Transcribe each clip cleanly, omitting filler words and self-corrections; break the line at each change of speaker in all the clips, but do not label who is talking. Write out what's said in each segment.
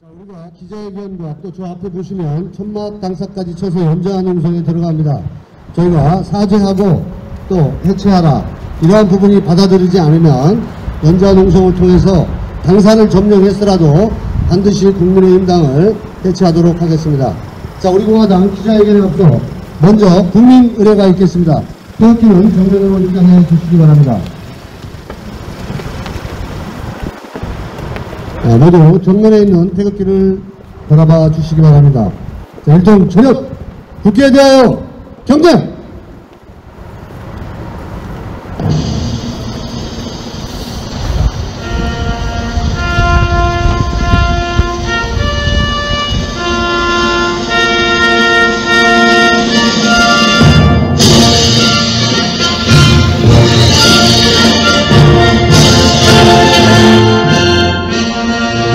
자, 우리가 기자회견과 또 저 앞에 보시면 천막 당사까지 쳐서 연좌한 음성에 들어갑니다. 저희가 사죄하고 또 해체하라 이러한 부분이 받아들이지 않으면 연좌한 음성을 통해서 당사를 점령했더라도 반드시 국민의힘 당을 해체하도록 하겠습니다. 자, 우리 공화당 기자회견에 앞서 먼저 국민 의례가 있겠습니다. 태극기는 정면으로 입장해 주시기 바랍니다. 모두 정면에 있는 태극기를 바라봐 주시기 바랍니다. 자, 일동 전역 국기에 대하여 경쟁!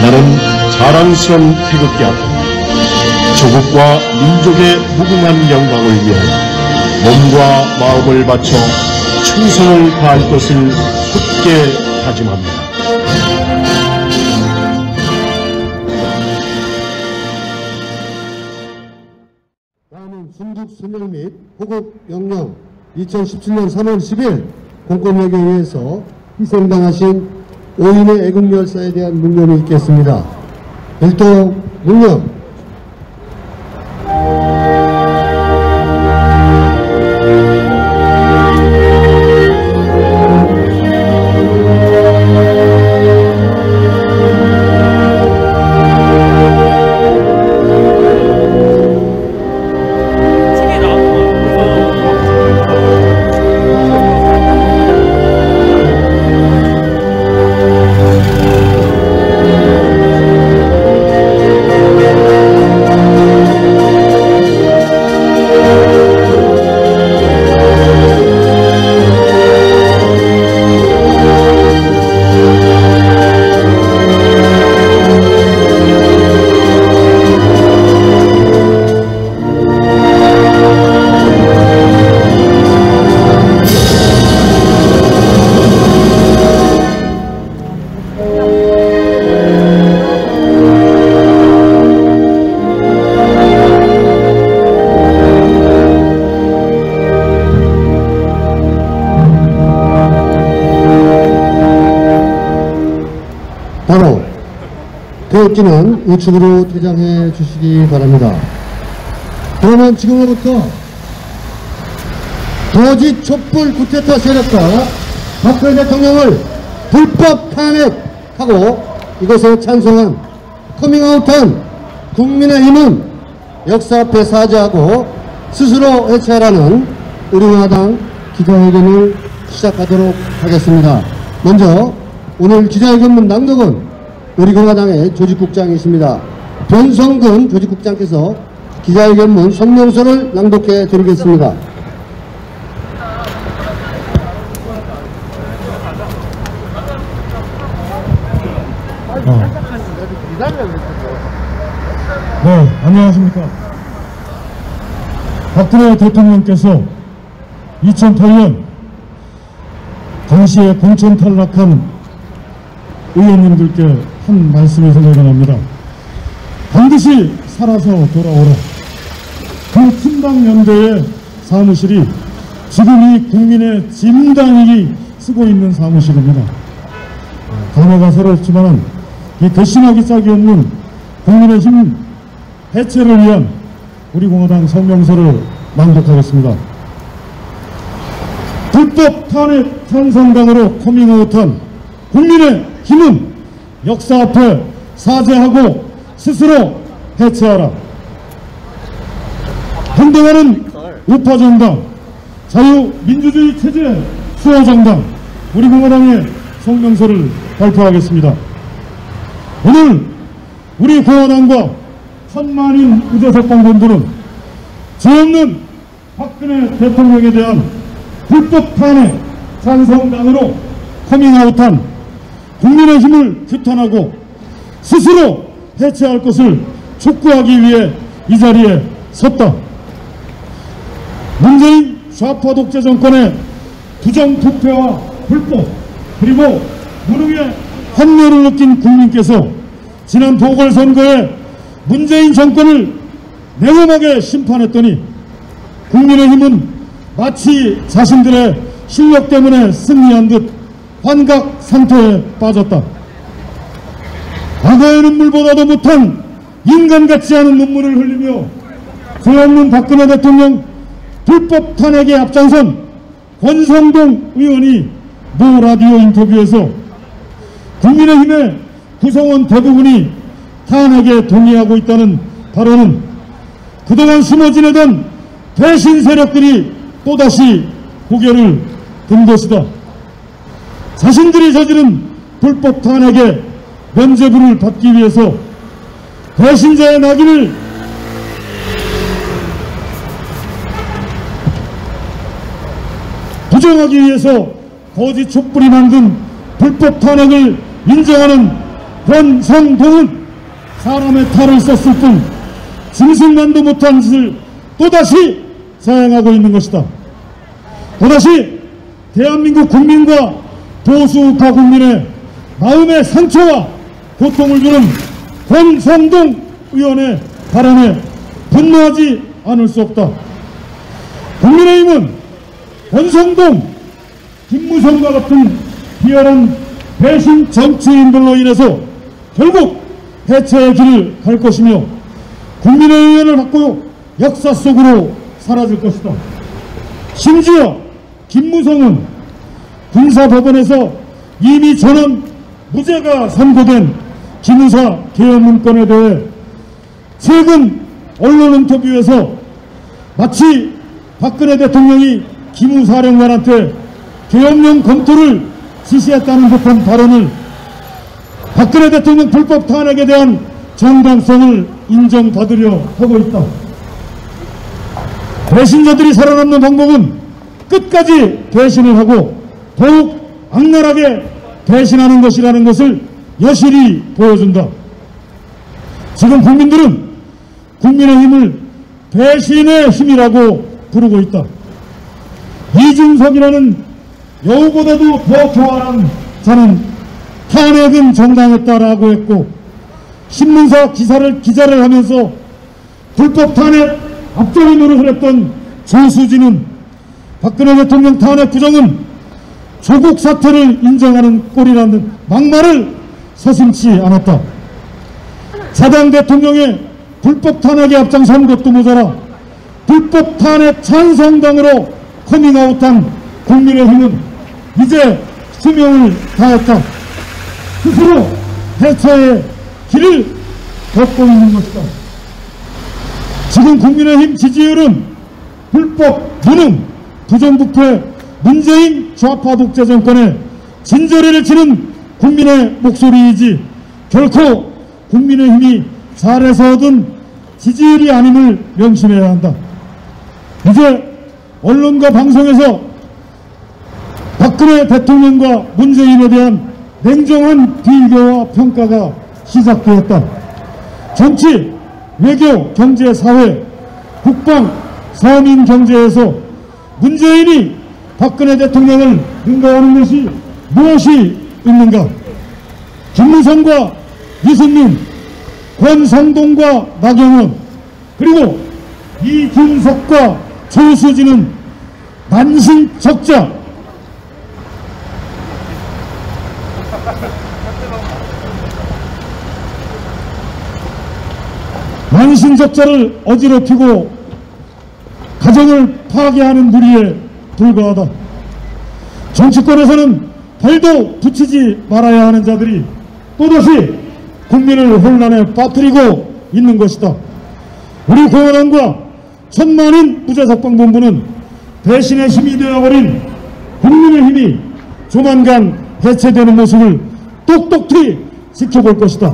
나는 자랑스러운 태극기 앞에 조국과 민족의 무궁한 영광을 위하여 몸과 마음을 바쳐 충성을 다할 것을 굳게 다짐합니다.
다음은 순국 순영 및 호국 영령 2017년 3월 10일 공권력에 의해서 희생당하신 5인의 애국열사에 대한 문념이 있겠습니다. 일동 문념. 바로 태극기는 우측으로 퇴장해 주시기 바랍니다. 그러면 지금부터 거짓 촛불 쿠데타 세력과 박근혜 대통령을 불법 탄핵하고 이것에 찬성한 커밍아웃한 국민의힘은 역사 앞에 사죄하고 스스로 해체하라는 우리 공화당 기자회견을 시작하도록 하겠습니다. 먼저 오늘 기자회견문 낭독은 우리 공화당의 조직국장이십니다. 변성근 조직국장께서 기자회견문 성명서를 낭독해 드리겠습니다.
네, 안녕하십니까. 박근혜 대통령께서 2008년 당시에 공천 탈락한 의원님들께 한 말씀이 생각이 납니다. 반드시 살아서 돌아오라. 그 친박연대의 사무실이 지금 이 국민의 진당이 쓰고 있는 사무실입니다. 단어가 새롭지만 이 괘씸하기 짝이 없는 국민의힘 해체를 위한 우리 공화당 성명서를 낭독하겠습니다. 불법 탄핵 찬성당으로 커밍아웃한 국민의힘은 역사 앞에 사죄하고 스스로 해체하라. 행동하는 우파정당, 자유민주주의 체제 수호정당, 우리 공화당의 성명서를 발표하겠습니다. 오늘 우리 공화당과 천만인 우대석방본들은 죄 없는 박근혜 대통령에 대한 불법 탄핵 찬성당으로 커밍아웃한 국민의힘을 규탄하고 스스로 해체할 것을 촉구하기 위해 이 자리에 섰다. 문재인 좌파 독재 정권의 부정부패와 불법 그리고 무능의 환멸을 느낀 국민께서 지난 보궐선거에 문재인 정권을 냉엄하게 심판했더니 국민의힘은 마치 자신들의 실력 때문에 승리한 듯 환각 상태에 빠졌다. 과거의 눈물보다도 못한 인간 같지 않은 눈물을 흘리며 죄 없는 박근혜 대통령 불법 탄핵에 앞장선 권성동 의원이 모 라디오 인터뷰에서 국민의힘의 구성원 대부분이 탄핵에 동의하고 있다는 발언은 그동안 숨어 지내던 배신 세력들이 또다시 고개를 든 것이다. 자신들이 저지른 불법 탄핵에 면죄부를 받기 위해서 배신자의 낙인을 부정하기 위해서 거짓 촛불이 만든 불법 탄핵을 인정하는 권성동은 사람의 탈을 썼을 뿐 짐승만도 못한 짓을 또다시 자행하고 있는 것이다. 또다시 대한민국 국민과 보수우파 국민의 마음의 상처와 고통을 주는 권성동 의원의 발언에 분노하지 않을 수 없다. 국민의힘은 권성동, 김무성과 같은 비열한 배신 정치인들로 인해서 결국 해체의 길을 갈 것이며 국민의 의견을 받고 역사 속으로 사라질 것이다. 심지어 김무성은 군사법원에서 이미 전원 무죄가 선고된 기무사 개헌 문건에 대해 최근 언론 인터뷰에서 마치 박근혜 대통령이 기무사령관한테 계엄령 검토를 지시했다는 듯한 발언을 박근혜 대통령 불법 탄핵에 대한 정당성을 인정받으려 하고 있다. 배신자들이 살아남는 방법은 끝까지 배신을 하고 더욱 악랄하게 배신하는 것이라는 것을 여실히 보여준다. 지금 국민들은 국민의힘을 배신의 힘이라고 부르고 있다. 이준석이라는 여우보다도 더 교활한 자는 탄핵은 정당했다라고 했고 신문사 기자를 하면서 불법 탄핵 앞자리 노릇을 했던 조수진은 박근혜 대통령 탄핵 부정은 조국 사태를 인정하는 꼴이라는 막말을 서슴지 않았다. 사당 대통령의 불법 탄핵에 앞장선 것도 모자라 불법 탄핵 찬성당으로 커밍아웃한 국민의힘은 이제 수명을 다했다. 스스로 해체의 길을 걷고 있는 것이다. 지금 국민의힘 지지율은 불법, 무능, 부정부패, 문재인 좌파 독재 정권에 진저리를 치는 국민의 목소리이지 결코 국민의힘이 잘해서 얻은 지지율이 아님을 명심해야 한다. 이제 언론과 방송에서 박근혜 대통령과 문재인에 대한 냉정한 비교와 평가가 시작되었다. 정치, 외교, 경제, 사회, 국방, 서민 경제에서 문재인이 박근혜 대통령을 능가하는 것이 무엇이 있는가? 김무성과 유승민, 권성동과 나경원, 그리고 이준석과 조수진은 만신적자, 만신적자를 어지럽히고 가정을 파괴하는 무리에 불과하다. 정치권에서는 발도 붙이지 말아야 하는 자들이 또다시 국민을 혼란에 빠뜨리고 있는 것이다. 우리 공화당과 천만인 무죄석방본부는 배신의 힘이 되어버린 국민의힘이 조만간 해체되는 모습을 똑똑히 지켜볼 것이다.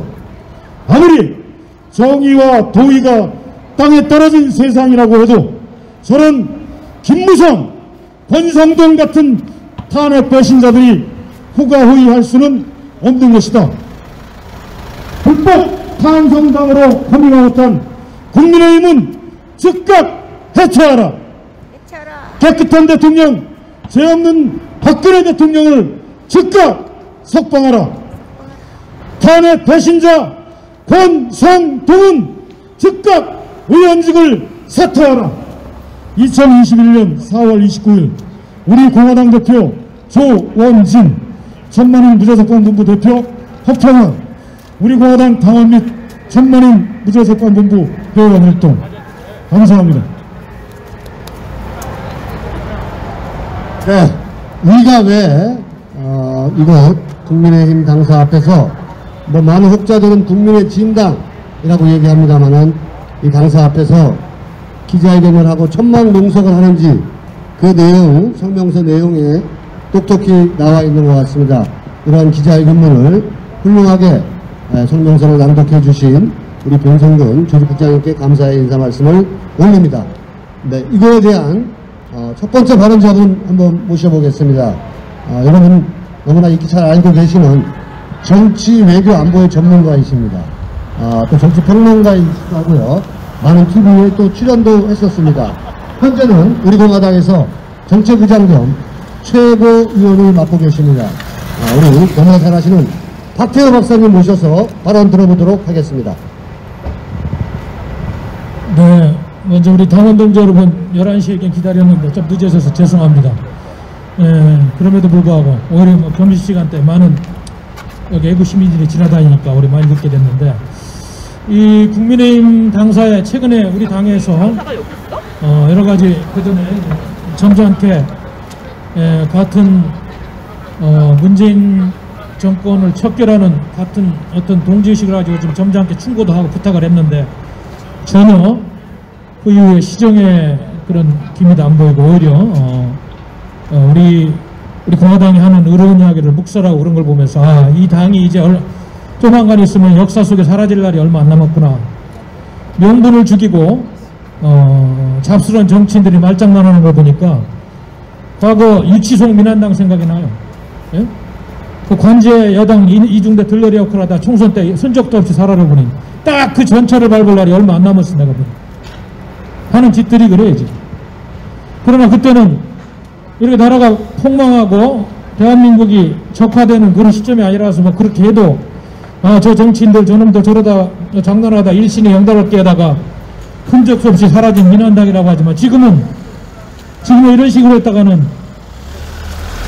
아무리 정의와 도의가 땅에 떨어진 세상이라고 해도 저런 김무성, 권성동 같은 탄핵 배신자들이 호가호위할 수는 없는 것이다. 불법 탄성당으로 커밍아웃한 국민의힘은 즉각 해체하라. 깨끗한 대통령, 죄 없는 박근혜 대통령을 즉각 석방하라. 탄핵 배신자 권성동은 즉각 의원직을 사퇴하라. 2021년 4월 29일 우리 공화당 대표 조원진, 천만인 무자색방본부 대표 허평원, 우리 공화당 당원 및 천만인 무자색방본부 회원 활동. 감사합니다.
네, 우리가 왜 이곳 국민의힘 당사 앞에서 뭐 많은 혹자들은 국민의 진당이라고 얘기합니다만은 이 당사 앞에서 기자회견을 하고 천막 농석을 하는지 그 내용, 성명서 내용에 똑똑히 나와 있는 것 같습니다. 이러한 기자회견문을 훌륭하게 성명서를 낭독해 주신 우리 변성근 조직국장님께 감사의 인사 말씀을 올립니다. 네, 이거에 대한 첫 번째 발언자분 한번 모셔보겠습니다. 여러분 너무나 익히 잘 알고 계시는 정치 외교 안보의 전문가이십니다. 또 정치 평론가이시기도 하고요. 많은 TV에 또 출연도 했었습니다. 현재는 우리 공화당에서 정책의장 겸 최고위원을 맡고 계십니다. 우리 너무나 잘 아시는 박태호 박사님 모셔서 발언 들어보도록 하겠습니다.
네, 먼저 우리 당원 동지 여러분 11시에 기다렸는데 좀 늦어져서 죄송합니다. 그럼에도 불구하고 오히려 뭐 점심시간 때 많은 여기 애국 시민들이 지나다니니까 우리 많이 듣게 됐는데, 이 국민의힘 당사에 최근에 우리 당에서 여러 가지 그전에 점잖게 같은 문재인 정권을 척결하는 같은 어떤 동지의식을 가지고 좀 점잖게 충고도 하고 부탁을 했는데 전혀 그 이후에 시정의 그런 기미도 안 보이고 오히려 우리 공화당이 하는 의로운 이야기를 묵살하고 그런 걸 보면서 이 당이 이제 조만간 있으면 역사 속에 사라질 날이 얼마 안 남았구나. 명분을 죽이고 잡스러운 정치인들이 말장난하는 걸 보니까 과거 유치송 민한당 생각이 나요. 예? 그 관제 여당 이중대 들러리 역할을 하다 총선 때 흔적도 없이 살아를 보니 딱 그 전철을 밟을 날이 얼마 안 남았어. 내가 보니 하는 짓들이 그래 지금. 그러나 그때는 이렇게 나라가 폭망하고 대한민국이 적화되는 그런 시점이 아니라서 뭐 그렇게 해도 저 정치인들 저놈들 저러다 장난하다 일신의 영달을 깨다가 흔적 없이 사라진 민한당이라고 하지만 지금은 이런 식으로 했다가는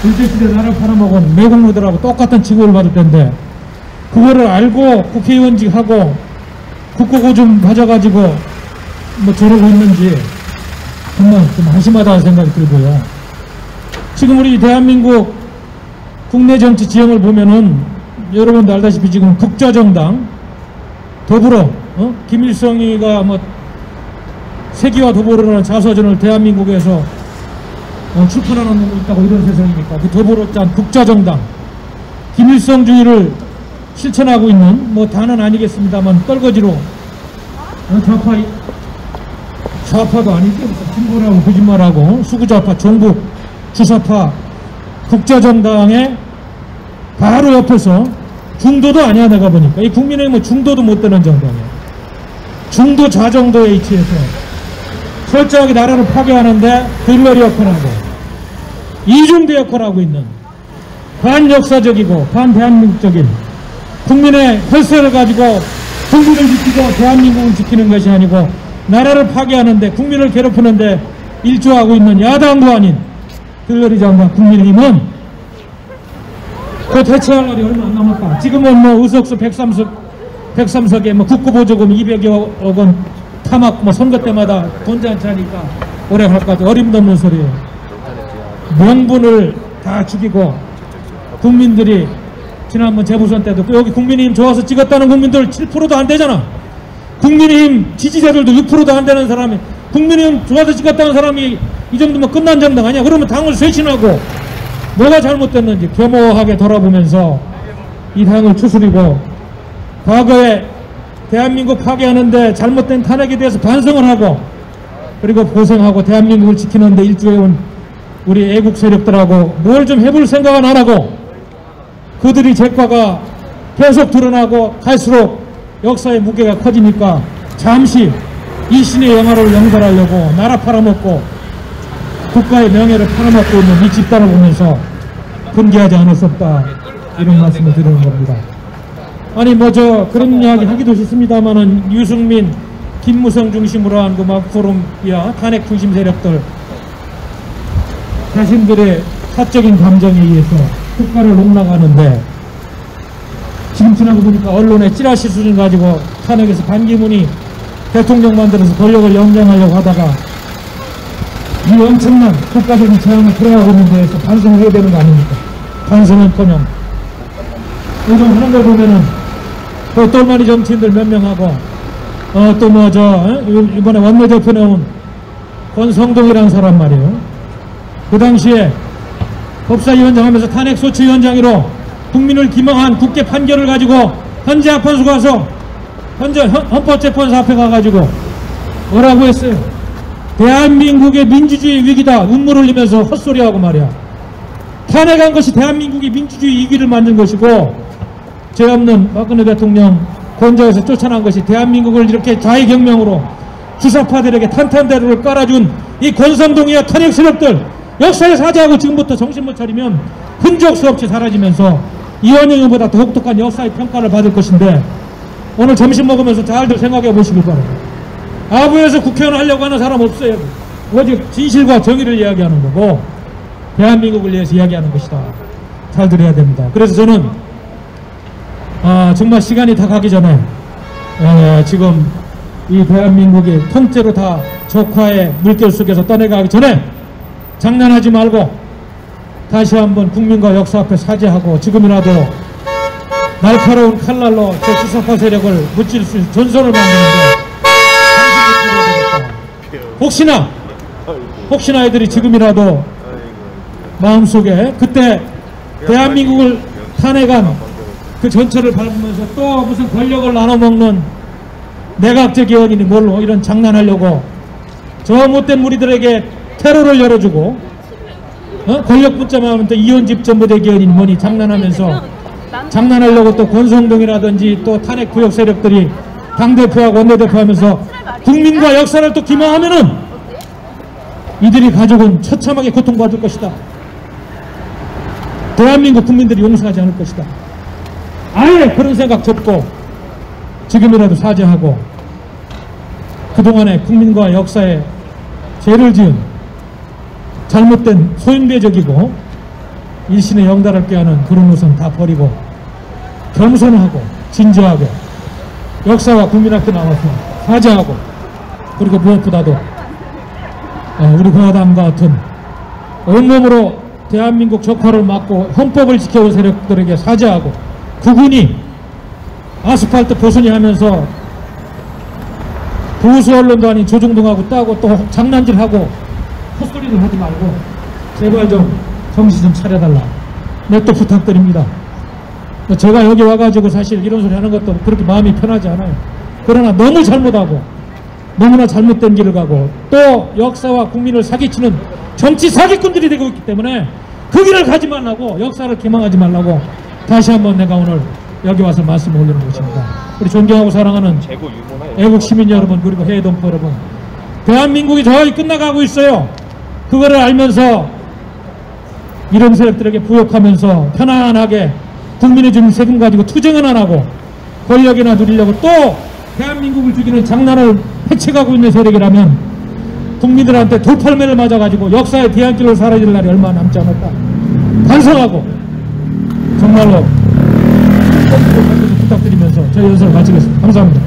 일제시대 나라 팔아먹은 매국노들하고 똑같은 취급을 받을 텐데 그거를 알고 국회의원직 하고 국고고 좀 가져가지고 뭐 저러고 있는지 정말 좀 한심하다는 생각이 들고요. 지금 우리 대한민국 국내 정치 지형을 보면은 여러분도 알다시피 지금 국자정당 더불어 김일성이가 뭐 세기와 더불어라는 자서전을 대한민국에서 출판하는 놈이 있다고 이런 세상이니까 그 더불어 짠 국자정당 김일성주의를 실천하고 있는 뭐 다는 아니겠습니다만 떨거지로 좌파도 아니고 진보라고 거짓말하고 수구좌파 종북 주사파 국자정당의 바로 옆에서 중도도 아니야. 내가 보니까 이 국민의힘은 중도도 못 되는 정당이야. 중도 좌정도에 위치해서 철저하게 나라를 파괴하는데 들러리 역할하고 이중대 역할하고 있는 반역사적이고 반대한민국적인 국민의 혈세를 가지고 국민을 지키고 대한민국을 지키는 것이 아니고 나라를 파괴하는데 국민을 괴롭히는데 일조하고 있는 야당도 아닌 들러리 장관 국민의힘은 곧 해체할 날이 얼마 안 남았다. 지금은 뭐 의석수 103석에 뭐 국고보조금 200여 원 타막 뭐 선거 때마다 돈 잔치하니까 오래 갈 것 같아. 어림없는 소리예요. 명분을 다 죽이고 국민들이 지난번 재보선 때도 여기 국민의힘 좋아서 찍었다는 국민들 7%도 안 되잖아. 국민의힘 지지자들도 6%도 안 되는 사람이 국민의힘 좋아서 찍었다는 사람이 이 정도면 끝난 정당 아니야. 그러면 당을 쇄신하고 뭐가 잘못됐는지 겸허하게 돌아보면서 이 당을 추스리고 과거에 대한민국 파괴하는데 잘못된 탄핵에 대해서 반성을 하고 그리고 고생하고 대한민국을 지키는데 일조해온 우리 애국 세력들하고 뭘 좀 해볼 생각은 안 하고 그들이 죄과가 계속 드러나고 갈수록 역사의 무게가 커지니까 잠시 일신의 영화를 연설하려고 나라 팔아먹고 국가의 명예를 팔아먹고 있는 이 집단을 보면서 분개하지 않을 수 없다. 이런 말씀을 드리는 겁니다. 아니 뭐 저 그런 이야기 하기도 싫습니다만은 유승민, 김무성 중심으로 한 그 막 포럼이야 탄핵 중심 세력들 자신들의 사적인 감정에 의해서 국가를 농락하는데 지금 지나고 보니까 언론의 찌라시 수준 가지고 탄핵에서 반기문이 대통령 만들어서 권력을 영장하려고 하다가 이 엄청난 국가적인 재앙을 풀어가고 있는 데에서 반성을 해야 되는 거 아닙니까? 반성은커녕 요즘 하는 걸 보면은 또 똘마니 정치인들 몇 명하고 또 뭐 저 이번에 원내대표 나온 권성동이라는 사람 말이에요. 그 당시에 법사위원장 하면서 탄핵소추위원장으로 국민을 기망한 국회 판결을 가지고 헌재 합판소 가서 헌법재판소 앞에 가가지고 뭐라고 했어요? 대한민국의 민주주의 위기다 눈물 흘리면서 헛소리하고 말이야. 탄핵한 것이 대한민국의 민주주의 위기를 만든 것이고 죄 없는 박근혜 대통령 권좌에서 쫓아난 것이 대한민국을 이렇게 좌의경명으로 주사파들에게 탄탄대로를 깔아준 이 권성동이와 탄핵 세력들 역사에 사죄하고 지금부터 정신 못 차리면 흔적 수 없이 사라지면서 이완영보다 더 혹독한 역사의 평가를 받을 것인데 오늘 점심 먹으면서 잘들 생각해 보시길 바랍니다. 아부에서 국회의원 하려고 하는 사람 없어요. 오직 진실과 정의를 이야기하는 거고 대한민국을 위해서 이야기하는 것이다. 잘 들어야 됩니다. 그래서 저는 정말 시간이 다 가기 전에 지금 이 대한민국이 통째로 다 적화의 물결 속에서 떠내가기 전에 장난하지 말고 다시 한번 국민과 역사 앞에 사죄하고 지금이라도 날카로운 칼날로 저 주사파 세력을 무찔 수 있는 전선을 만드는데 혹시나 애들이 지금이라도 마음속에 그때 대한민국을 탄핵한 그 전체를 밟으면서 또 무슨 권력을 나눠먹는 내각제 개헌이니 뭘로 이런 장난하려고 저 못된 무리들에게 테러를 열어주고 권력 붙자만 하면 또 이혼집 전부대 개헌이니 뭐니 장난하면서 장난하려고 또 권성동이라든지 또 탄핵 구역 세력들이 당대표하고 원내대표 하면서 국민과 역사를 또 기망하면은 이들이 가족은 처참하게 고통받을 것이다. 대한민국 국민들이 용서하지 않을 것이다. 아예 그런 생각 접고 지금이라도 사죄하고 그동안에 국민과 역사에 죄를 지은 잘못된 소인배적이고 일신의 영달을 꾀하는 그런 것은 다 버리고 겸손하고 진지하게 역사와 국민 앞에 나와서 사죄하고 그리고 무엇보다도 우리 공화당과 같은 온몸으로 대한민국 적화를 막고 헌법을 지켜온 세력들에게 사죄하고 그분이 아스팔트 보순이 하면서 보수 언론도 아닌 조중동하고 따고 또 장난질하고 헛소리를 하지 말고 제발 좀 정신 좀 차려달라. 네, 또 부탁드립니다. 제가 여기 와가지고 사실 이런 소리 하는 것도 그렇게 마음이 편하지 않아요. 그러나 너무 잘못하고 너무나 잘못된 길을 가고 또 역사와 국민을 사기치는 정치 사기꾼들이 되고 있기 때문에 그 길을 가지 말라고 역사를 기망하지 말라고 다시 한번 내가 오늘 여기 와서 말씀을 올리는 것입니다. 우리 존경하고 사랑하는 애국 시민 여러분 그리고 해외 동포 여러분 대한민국이 저기 끝나가고 있어요. 그거를 알면서 이런 세력들에게 부역하면서 편안하게 국민의 주는 세금 가지고 투쟁은 안 하고 권력이나 누리려고 또 대한민국을 죽이는 장난을 해쳐가고 있는 세력이라면 국민들한테 돌팔매를 맞아가지고 역사의 뒤안길로 사라질 날이 얼마 남지 않았다. 반성하고 정말로 부탁드리면서 저희 연설을 마치겠습니다. 감사합니다.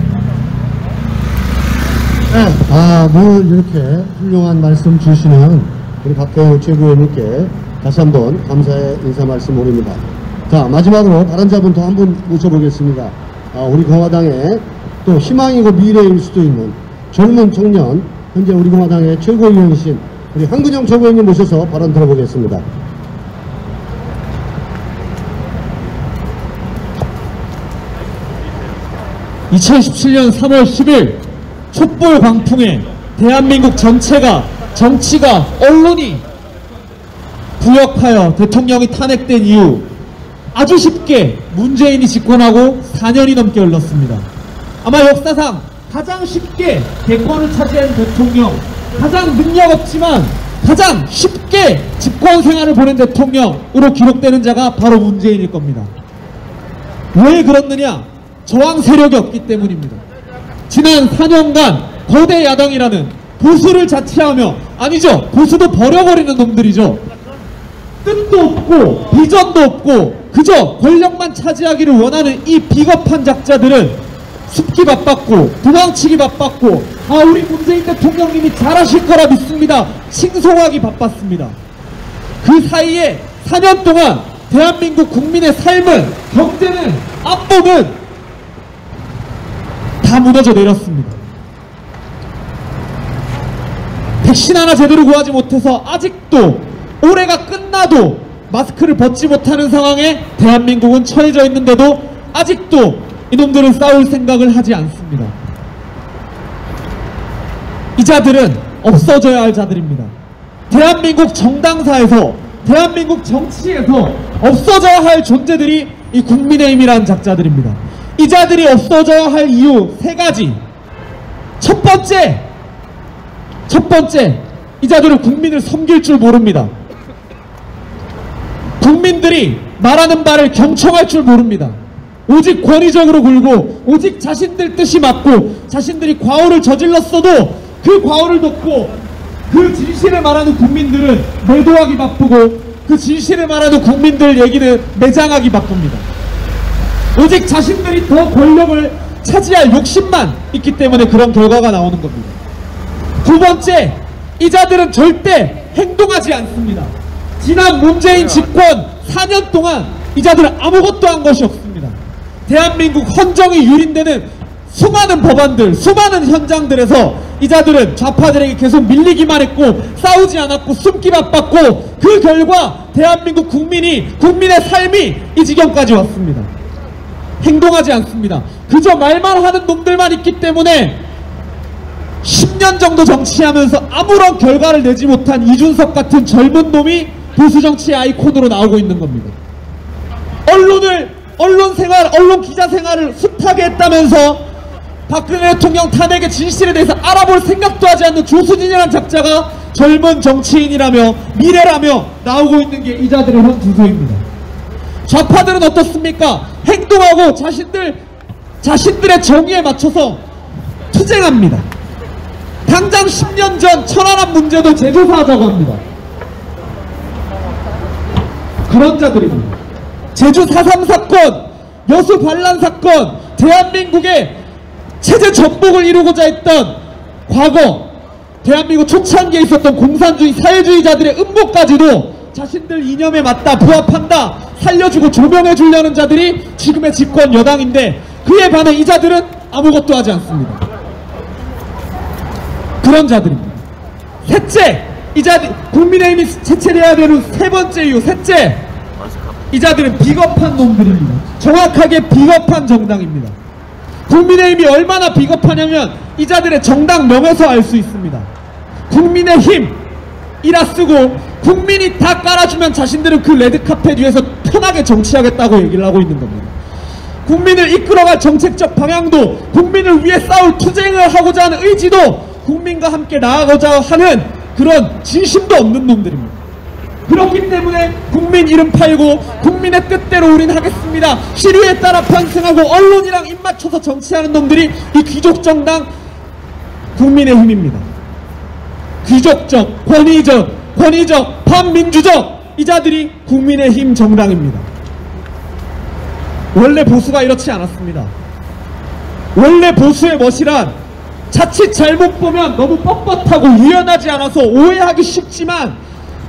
네, 늘 이렇게 훌륭한 말씀 주시는 우리 박대우 최고위원님께 다시 한번 감사의 인사 말씀 올립니다. 자, 마지막으로 발언자분 더 한 분 모셔보겠습니다. 우리 공화당의 또 희망이고 미래일 수도 있는 젊은 청년, 현재 우리 공화당의 최고위원이신 우리 한근영 최고위원님 모셔서 발언 들어보겠습니다.
(2017년 3월 10일) 촛불 광풍에 대한민국 전체가 정치가 언론이 부역하여 대통령이 탄핵된 이후 아주 쉽게 문재인이 집권하고 4년이 넘게 흘렀습니다. 아마 역사상 가장 쉽게 대권을 차지한 대통령, 가장 능력 없지만 가장 쉽게 집권 생활을 보낸 대통령으로 기록되는 자가 바로 문재인일 겁니다. 왜 그렇느냐? 저항 세력이 없기 때문입니다. 지난 4년간 거대 야당이라는 보수를 자처하며, 아니죠, 보수도 버려버리는 놈들이죠. 뜻도 없고 비전도 없고 그저 권력만 차지하기를 원하는 이 비겁한 작자들은 숨기 바빴고 도망치기 바빴고, 아, 우리 문재인 대통령님이 잘하실 거라 믿습니다, 칭송하기 바빴습니다. 그 사이에 4년 동안 대한민국 국민의 삶은, 경제는, 안보는 다 무너져 내렸습니다. 백신 하나 제대로 구하지 못해서 아직도 올해가 끝나도 마스크를 벗지 못하는 상황에 대한민국은 처해져 있는데도 아직도 이놈들은 싸울 생각을 하지 않습니다. 이 자들은 없어져야 할 자들입니다. 대한민국 정당사에서, 대한민국 정치에서 없어져야 할 존재들이 이 국민의힘이라는 작자들입니다. 이 자들이 없어져야 할 이유 3가지. 첫 번째, 이 자들은 국민을 섬길 줄 모릅니다. 국민들이 말하는 바를 경청할 줄 모릅니다. 오직 권위적으로 굴고 오직 자신들 뜻이 맞고, 자신들이 과오를 저질렀어도 그 과오를 덮고 그 진실을 말하는 국민들은 매도하기 바쁘고, 그 진실을 말하는 국민들 얘기는 매장하기 바쁩니다. 오직 자신들이 더 권력을 차지할 욕심만 있기 때문에 그런 결과가 나오는 겁니다. 두 번째, 이 자들은 절대 행동하지 않습니다. 지난 문재인 집권 4년 동안 이 자들은 아무것도 한 것이 없습니다. 대한민국 헌정이 유린되는 수많은 법안들, 수많은 현장들에서 이 자들은 좌파들에게 계속 밀리기만 했고 싸우지 않았고 숨기 바빴고, 그 결과 대한민국 국민의 삶이 이 지경까지 왔습니다. 행동하지 않습니다. 그저 말만 하는 놈들만 있기 때문에 10년 정도 정치하면서 아무런 결과를 내지 못한 이준석 같은 젊은 놈이 보수정치의 아이콘으로 나오고 있는 겁니다. 언론 기자 생활을 숱하게 했다면서 박근혜 대통령 탄핵의 진실에 대해서 알아볼 생각도 하지 않는 조수진이라는 작자가 젊은 정치인이라며 미래라며 나오고 있는 게 이 자들의 현 주소입니다. 좌파들은 어떻습니까? 행동하고 자신들의 정의에 맞춰서 투쟁합니다. 당장 10년 전 천안함 문제도 재조사하자고 합니다. 그런 자들입니다. 제주 4.3 사건, 여수 반란 사건, 대한민국의 체제 전복을 이루고자 했던 과거 대한민국 초창기에 있었던 공산주의 사회주의자들의 음모까지도 자신들 이념에 맞다, 부합한다, 살려주고 조명해 주려는 자들이 지금의 집권 여당인데, 그에 반해 이 자들은 아무것도 하지 않습니다. 그런 자들입니다. 셋째, 이 자들, 국민의힘이 체체해야 되는 3번째 이유, 셋째, 이 자들은 비겁한 놈들입니다. 정확하게 비겁한 정당입니다. 국민의힘이 얼마나 비겁하냐면 이 자들의 정당 명에서 알 수 있습니다. 국민의힘이라 쓰고 국민이 다 깔아주면 자신들은 그 레드카펫 위에서 편하게 정치하겠다고 얘기를 하고 있는 겁니다. 국민을 이끌어갈 정책적 방향도, 국민을 위해 싸울 투쟁을 하고자 하는 의지도, 국민과 함께 나아가고자 하는 그런 진심도 없는 놈들입니다. 그렇기 때문에 국민 이름 팔고 국민의 뜻대로 우린 하겠습니다, 시류에 따라 편승하고 언론이랑 입맞춰서 정치하는 놈들이 이 귀족정당 국민의힘입니다. 귀족적, 권위적, 반민주적, 이 자들이 국민의힘 정당입니다. 원래 보수가 이렇지 않았습니다. 원래 보수의 멋이란 자칫 잘못 보면 너무 뻣뻣하고 유연하지 않아서 오해하기 쉽지만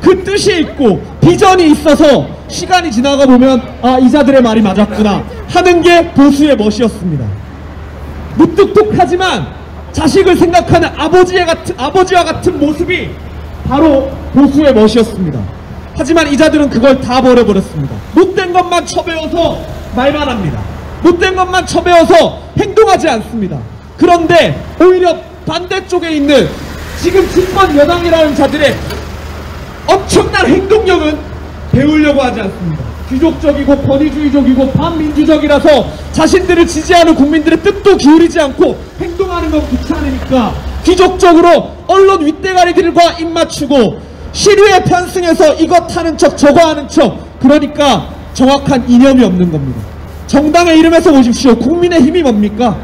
그 뜻이 있고 비전이 있어서 시간이 지나가 보면 아, 이 자들의 말이 맞았구나 하는 게 보수의 멋이었습니다. 무뚝뚝하지만 자식을 생각하는 아버지와 같은 모습이 바로 보수의 멋이었습니다. 하지만 이 자들은 그걸 다 버려버렸습니다. 못된 것만 쳐배워서 말만 합니다. 못된 것만 쳐배워서 행동하지 않습니다. 그런데 오히려 반대쪽에 있는 지금 집권 여당이라는 자들의 엄청난 행동력은 배우려고 하지 않습니다. 귀족적이고 권위주의적이고 반민주적이라서 자신들을 지지하는 국민들의 뜻도 기울이지 않고 행동하는 건 귀찮으니까 귀족적으로 언론 윗대가리들과 입맞추고 시류에 편승해서 이것 하는 척 저거 하는 척, 그러니까 정확한 이념이 없는 겁니다. 정당의 이름에서 보십시오. 국민의힘이 뭡니까?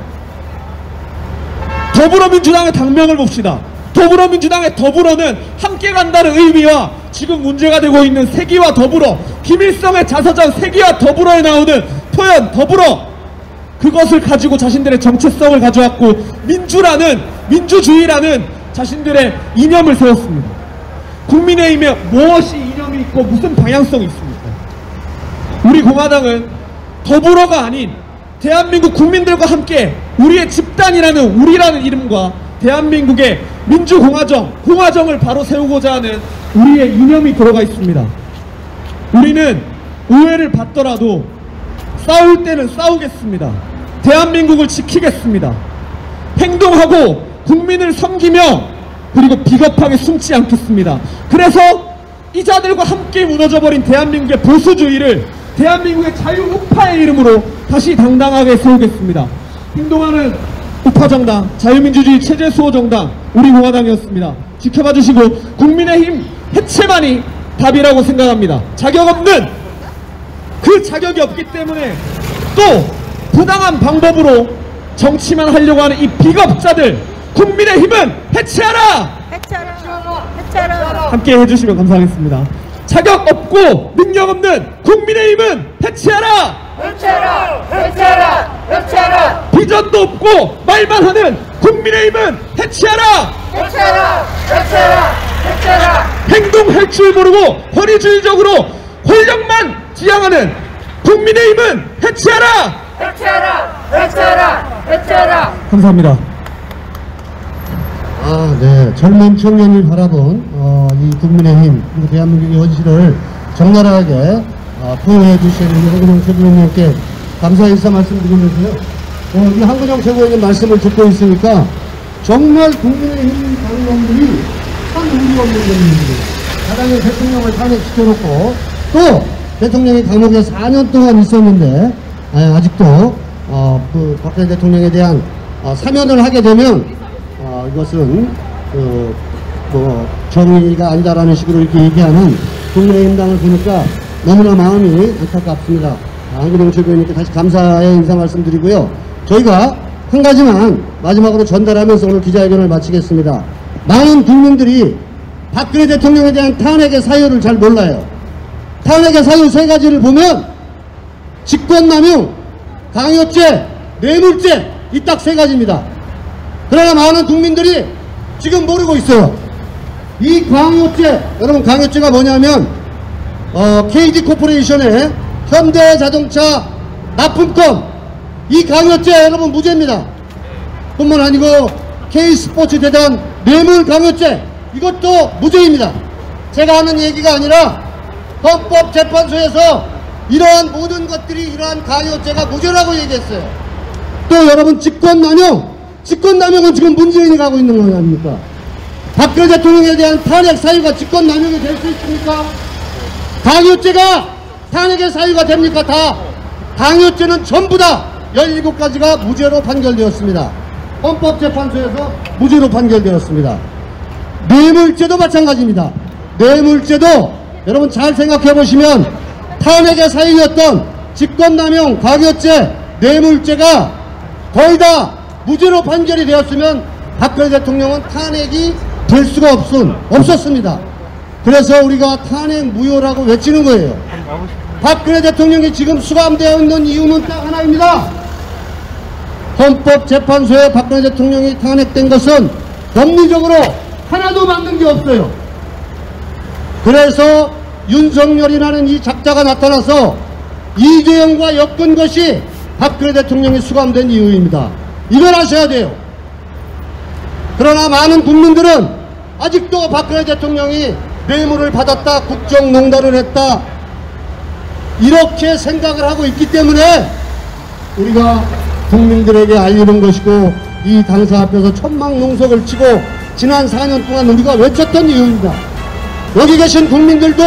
더불어민주당의 당명을 봅시다. 더불어민주당의 더불어는 함께 간다는 의미와 지금 문제가 되고 있는 세기와 더불어, 김일성의 자서전 세기와 더불어에 나오는 표현 더불어, 그것을 가지고 자신들의 정체성을 가져왔고 민주주의라는 자신들의 이념을 세웠습니다. 국민의힘에 무엇이 이념이 있고 무슨 방향성이 있습니까? 우리 공화당은 더불어가 아닌 대한민국 국민들과 함께 우리의 집단이라는 우리라는 이름과 대한민국의 공화정을 바로 세우고자 하는 우리의 이념이 들어가 있습니다. 우리는 오해를 받더라도 싸울 때는 싸우겠습니다. 대한민국을 지키겠습니다. 행동하고 국민을 섬기며 그리고 비겁하게 숨지 않겠습니다. 그래서 이자들과 함께 무너져버린 대한민국의 보수주의를 대한민국의 자유우파의 이름으로 다시 당당하게 세우겠습니다. 행동하는 우파정당, 자유민주주의 체제수호정당, 우리 공화당이었습니다. 지켜봐 주시고 국민의힘 해체만이 답이라고 생각합니다. 그 자격이 없기 때문에 또 부당한 방법으로 정치만 하려고 하는 이 비겁자들, 국민의힘은 해체하라!
해체하라!
함께 해주시면 감사하겠습니다. 자격 없고 능력 없는 국민의힘은 해체하라!
해체하라!
비전도 없고 말만 하는 국민의힘은 해체하라! 행동할 줄 모르고 권위주의적으로 권력만 지향하는 국민의힘은 해체하라! 감사합니다.
네. 젊은 청년을 바라본 이 국민의힘 그리고 대한민국의 현실을 적나라하게 표현해 주신 우리 한근영 최고위원님께 감사 인사 말씀드리면서요. 이 한근영 최고위원님 말씀을 듣고 있으니까 정말 국민의힘 당원들이 참 의리 없는 분들이 가장의 대통령을 탄핵시켜놓고 또 대통령이 감옥에 4년 동안 있었는데 아직도 그 박근혜 대통령에 대한 사면을 하게 되면 이것은 뭐 정의가 아니다라는 식으로 이렇게 얘기하는 국민의힘당을 보니까 너무나 마음이 안타깝습니다. 한근영 최고위원님께 다시 감사의 인사 말씀드리고요. 저희가 한 가지만 마지막으로 전달하면서 오늘 기자회견을 마치겠습니다. 많은 국민들이 박근혜 대통령에 대한 탄핵의 사유를 잘 몰라요. 탄핵의 사유 세 가지를 보면 직권남용, 강요죄, 뇌물죄, 이 딱 세 가지입니다. 그러나 많은 국민들이 지금 모르고 있어요. 이 강요죄, 여러분 강요죄가 뭐냐면 KG 코퍼레이션의 현대자동차 납품권, 이 강요죄 여러분 무죄입니다. 뿐만 아니고 K스포츠 재단 뇌물 강요죄, 이것도 무죄입니다. 제가 하는 얘기가 아니라 헌법재판소에서 이러한 모든 것들이 이러한 강요죄가 무죄라고 얘기했어요. 또 여러분 직권남용은 지금 문재인이 가고 있는 거 아닙니까? 박근혜 대통령에 대한 탄핵 사유가 직권남용이 될 수 있습니까? 강요죄가 탄핵의 사유가 됩니까? 다 강요죄는 전부 다 17가지가 무죄로 판결되었습니다. 헌법재판소에서 무죄로 판결되었습니다. 뇌물죄도 마찬가지입니다. 뇌물죄도 여러분 잘 생각해 보시면 탄핵의 사유였던 직권남용, 강요죄, 뇌물죄가 거의 다 무죄로 판결이 되었으면 박근혜 대통령은 탄핵이 될 수가 없었습니다. 그래서 우리가 탄핵 무효라고 외치는 거예요. 박근혜 대통령이 지금 수감되어 있는 이유는 딱 하나입니다. 헌법재판소에 박근혜 대통령이 탄핵된 것은 법리적으로 하나도 맞는 게 없어요. 그래서 윤석열이라는 이 작자가 나타나서 이재용과 엮은 것이 박근혜 대통령이 수감된 이유입니다. 이걸 아셔야 돼요. 그러나 많은 국민들은 아직도 박근혜 대통령이 뇌물을 받았다, 국정농단을 했다, 이렇게 생각을 하고 있기 때문에 우리가 국민들에게 알리는 것이고 이 당사 앞에서 천막농석을 치고 지난 4년 동안 우리가 외쳤던 이유입니다. 여기 계신 국민들도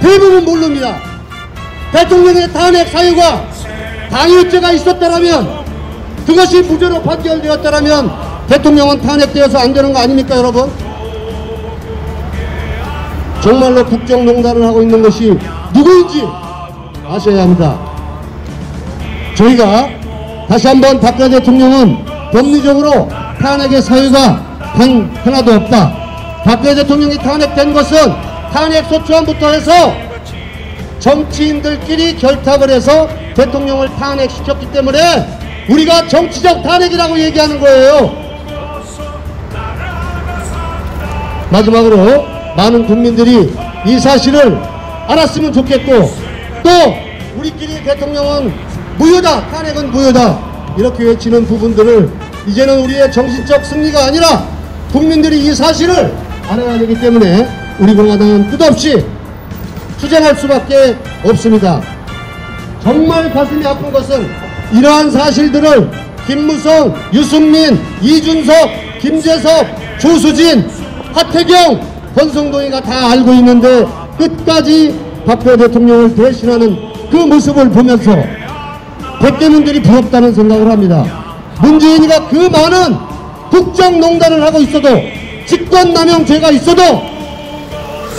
대부분 모릅니다. 대통령의 탄핵 사유가 강요죄가 있었다라면, 그것이 무죄로 판결되었다라면 대통령은 탄핵되어서 안 되는 거 아닙니까 여러분? 정말로 국정농단을 하고 있는 것이 누구인지 아셔야 합니다. 저희가 다시 한번 박근혜 대통령은 법리적으로 탄핵의 사유가 단 하나도 없다. 박근혜 대통령이 탄핵된 것은 탄핵 소추안부터 해서 정치인들끼리 결탁을 해서 대통령을 탄핵시켰기 때문에 우리가 정치적 탄핵이라고 얘기하는 거예요. 마지막으로 많은 국민들이 이 사실을 알았으면 좋겠고, 또 우리끼리 대통령은 무효다, 탄핵은 무효다 이렇게 외치는 부분들을 이제는 우리의 정신적 승리가 아니라 국민들이 이 사실을 알아야 되기 때문에 우리 공화당은 끝없이 투쟁할 수밖에 없습니다. 정말 가슴이 아픈 것은 이러한 사실들을 김무성, 유승민, 이준석, 김재석, 조수진, 하태경, 권성동이가 다 알고 있는데 끝까지 박근혜 대통령을 대신하는 그 모습을 보면서 백대문들이 부럽다는 생각을 합니다. 문재인이가 그 많은 국정농단을 하고 있어도, 직권남용죄가 있어도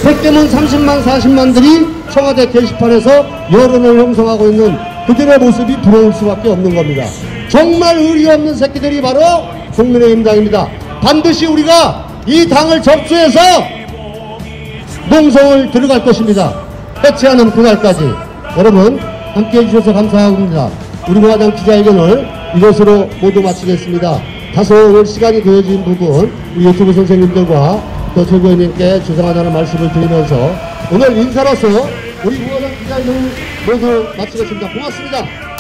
백대문 30만 40만들이 청와대 게시판에서 여론을 형성하고 있는 그들의 모습이 부러울 수밖에 없는 겁니다. 정말 의리 없는 새끼들이 바로 국민의힘당입니다. 반드시 우리가 이 당을 접수해서 농성을 들어갈 것입니다. 해체하는 그날까지 여러분 함께해 주셔서 감사합니다. 우리 공화당 기자회견을 이것으로 모두 마치겠습니다. 다소 오늘 시간이 되어진 부분 우리 유튜브 선생님들과 또 최고위원님께 죄송하다는 말씀을 드리면서 오늘 인사로서 우리 공화당 기자회견을 모두 마치겠습니다. 고맙습니다.